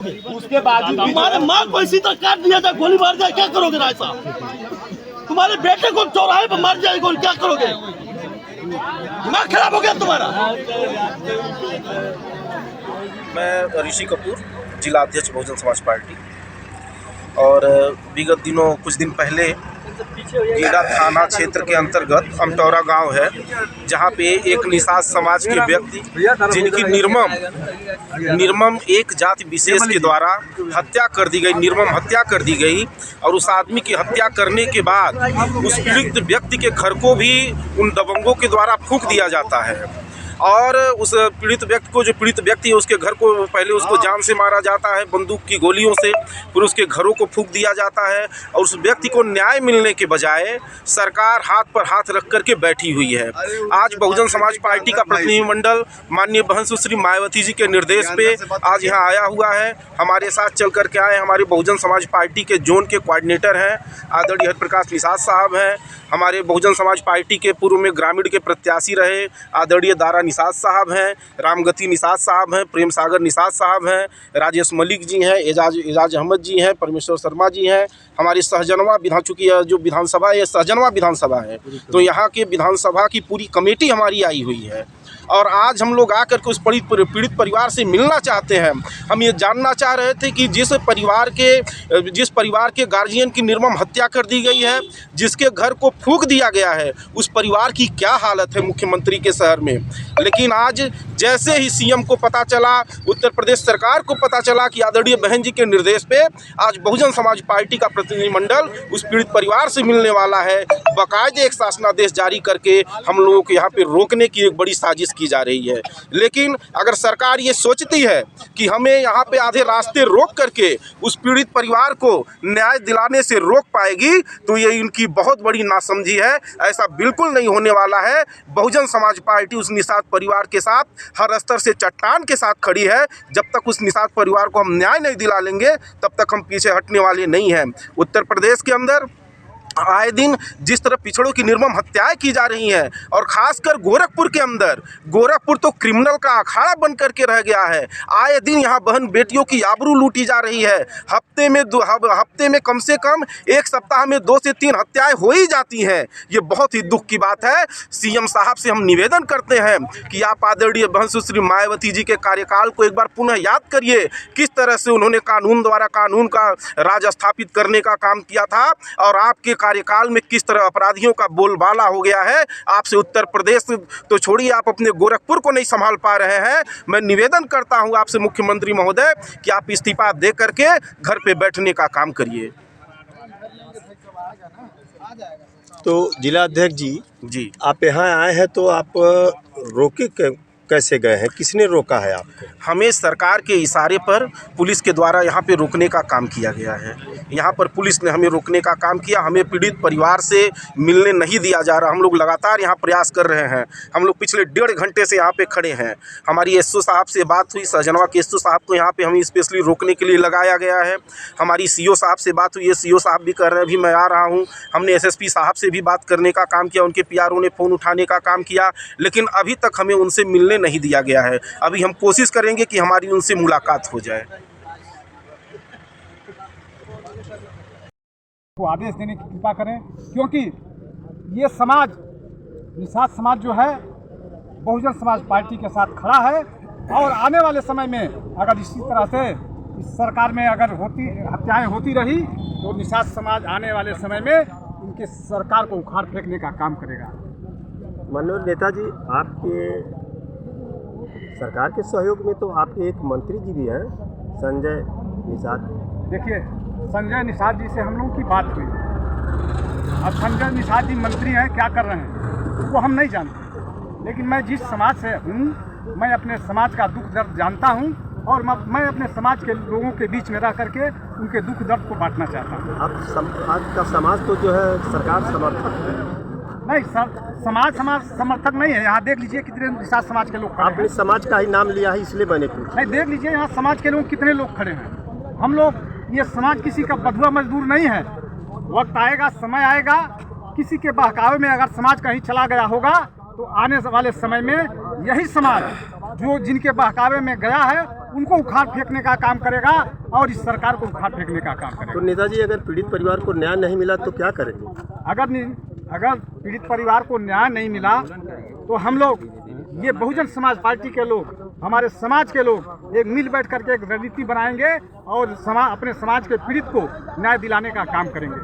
उसके बावजूद तुम्हारे माँ को इसी तरह काट दिया जाए, गोली मार जाए, क्या करोगे राय साहब? तुम्हारे बेटे को चौराहे पर मार जाए गोली, क्या करोगे? दिमाग खराब हो गया तुम्हारा। मैं ऋषि कपूर, जिला अध्यक्ष बहुजन समाज पार्टी। और विगत दिनों कुछ दिन पहले गीडा थाना क्षेत्र के अंतर्गत अमटौरा गांव है, जहां पे एक निषाद समाज के व्यक्ति जिनकी निर्मम एक जाति विशेष के द्वारा हत्या कर दी गई, निर्मम हत्या कर दी गई। और उस आदमी की हत्या करने के बाद उस पीड़ित व्यक्ति के घर को भी उन दबंगों के द्वारा फूंक दिया जाता है। और उस पीड़ित व्यक्ति को, जो पीड़ित व्यक्ति है, उसके घर को पहले उसको जान से मारा जाता है, बंदूक की गोलियों से, फिर उसके घरों को फूंक दिया जाता है। और उस व्यक्ति को न्याय मिलने के बजाय सरकार हाथ पर हाथ रख करके बैठी हुई है। आज बहुजन समाज पार्टी का प्रतिनिधिमंडल माननीय बहन सुश्री मायावती जी के निर्देश पे आज यहाँ आया हुआ है। हमारे साथ चल करके आए हमारे बहुजन समाज पार्टी के जोन के कोऑर्डिनेटर हैं आदरणीय हरिप्रकाश निषाद साहब हैं, हमारे बहुजन समाज पार्टी के पूर्व में ग्रामीण के प्रत्याशी रहे आदरणीय दारा निषाद साहब हैं, रामगति निषाद साहब हैं, प्रेम सागर निषाद साहब हैं, राजेश मलिक जी हैं, एजाज अहमद जी हैं, परमेश्वर शर्मा जी हैं। हमारी सहजनवा चूँकि जो विधानसभा है, सहजनवा विधानसभा है, तो यहाँ के विधानसभा की पूरी कमेटी हमारी आई हुई है। और आज हम लोग आकर के उस पीड़ित परिवार से मिलना चाहते हैं। हम ये जानना चाह रहे थे कि जिस परिवार के गार्जियन की निर्मम हत्या कर दी गई है, जिसके घर को फूंक दिया गया है, उस परिवार की क्या हालत है मुख्यमंत्री के शहर में। लेकिन आज जैसे ही सीएम को पता चला, उत्तर प्रदेश सरकार को पता चला कि आदरणीय बहन जी के निर्देश पे आज बहुजन समाज पार्टी का प्रतिनिधिमंडल उस पीड़ित परिवार से मिलने वाला है, बाकायदे एक शासनादेश जारी करके हम लोगों को यहाँ पे रोकने की एक बड़ी साजिश की जा रही है। लेकिन अगर सरकार ये सोचती है कि हमें यहाँ पे आधे रास्ते रोक करके उस पीड़ित परिवार को न्याय दिलाने से रोक पाएगी, तो ये इनकी बहुत बड़ी नासमझी है। ऐसा बिल्कुल नहीं होने वाला है। बहुजन समाज पार्टी उस निषाद परिवार के साथ हर स्तर से चट्टान के साथ खड़ी है। जब तक उस निषाद परिवार को हम न्याय नहीं दिला लेंगे, तब तक हम पीछे हटने वाले नहीं हैं। उत्तर प्रदेश के अंदर आए दिन जिस तरह पिछड़ों की निर्मम हत्याएं की जा रही हैं, और खासकर गोरखपुर के अंदर, गोरखपुर तो क्रिमिनल का अखाड़ा बन करके रह गया है। आए दिन यहाँ बहन बेटियों की आबरू लूटी जा रही है। हफ्ते में कम से कम एक सप्ताह में 2 से 3 हत्याएं हो ही जाती हैं। ये बहुत ही दुख की बात है। सीएम साहब से हम निवेदन करते हैं कि आप आदरणीय बहन सुश्री मायावती जी के कार्यकाल को एक बार पुनः याद करिए। किस तरह से उन्होंने कानून द्वारा कानून का राज स्थापित करने का काम किया था, और आपके कार्यकाल में किस तरह अपराधियों का बोलबाला हो गया है। आपसे उत्तर प्रदेश तो छोड़िए, आप अपने गोरखपुर को नहीं संभाल पा रहे हैं। मैं निवेदन करता हूं आपसे मुख्यमंत्री महोदय कि आप इस्तीफा दे करके घर पे बैठने का काम करिए। तो जिला अध्यक्ष जी, आप यहाँ आए हैं तो आप रोके कैसे गए हैं? किसने रोका है आपको? हमें सरकार के इशारे पर पुलिस के द्वारा यहाँ पे रोकने का काम किया गया है। यहाँ पर पुलिस ने हमें रोकने का काम किया। हमें पीड़ित परिवार से मिलने नहीं दिया जा रहा। हम लोग लगातार यहाँ प्रयास कर रहे हैं। हम लोग पिछले 1.5 घंटे से यहाँ पे खड़े हैं। हमारी एसओ साहब से बात हुई, सहजनवा के एसओ साहब को यहाँ पे हमें स्पेशली रोकने के लिए लगाया गया है। हमारी सीओ साहब से बात हुई है, सीओ साहब भी कर रहे हैं अभी मैं आ रहा हूँ। हमने एसएसपी साहब से भी बात करने का काम किया, उनके पीआरओ ने फ़ोन उठाने का काम किया, लेकिन अभी तक हमें उनसे मिलने नहीं दिया गया है। अभी हम कोशिश करेंगे कि हमारी उनसे मुलाकात हो जाए। को आदेश देने की कृपा करें, क्योंकि ये समाज, निषाद समाज जो है, बहुजन समाज पार्टी के साथ खड़ा है। और आने वाले समय में अगर इसी तरह से इस सरकार में अगर हत्याएं होती रही, तो निषाद समाज आने वाले समय में इनके सरकार को उखाड़ फेंकने का काम करेगा। मनोज नेताजी, आपके सरकार के सहयोग में तो आपके एक मंत्री जी भी हैं, संजय निषाद। देखिए, संजय निषाद जी से हम लोगों की बात हुई। अब संजय निषाद जी मंत्री हैं, क्या कर रहे हैं वो हम नहीं जानते, लेकिन मैं जिस समाज से हूँ, मैं अपने समाज का दुख दर्द जानता हूँ, और मैं अपने समाज के लोगों के बीच में रह करके उनके दुख दर्द को बांटना चाहता हूँ। आप का समाज तो जो है सरकार समर्थक है। नहीं सर, समाज समर्थक नहीं है। यहाँ देख लीजिए कितने निषाद समाज के लोग खड़े हैं। आपने समाज का ही नाम लिया है, इसलिए मैंने पूछा। नहीं, देख लीजिए यहाँ समाज के लोग कितने लोग खड़े हैं। हम लोग, ये समाज किसी का बधुआ मजदूर नहीं है। वक्त आएगा, समय आएगा, किसी के बहकावे में अगर समाज कहीं चला गया होगा, तो आने वाले समय में यही समाज जो जिनके बहकावे में गया है, उनको उखाड़ फेंकने का काम करेगा और इस सरकार को उखाड़ फेंकने का काम करेगा। तो नेताजी अगर पीड़ित परिवार को न्याय नहीं मिला तो क्या करेंगे? अगर पीड़ित परिवार को न्याय नहीं मिला तो हम लोग, ये बहुजन समाज पार्टी के लोग, हमारे समाज के लोग एक मिल बैठ करके एक रणनीति बनाएंगे और अपने समाज के पीड़ित को न्याय दिलाने का काम करेंगे।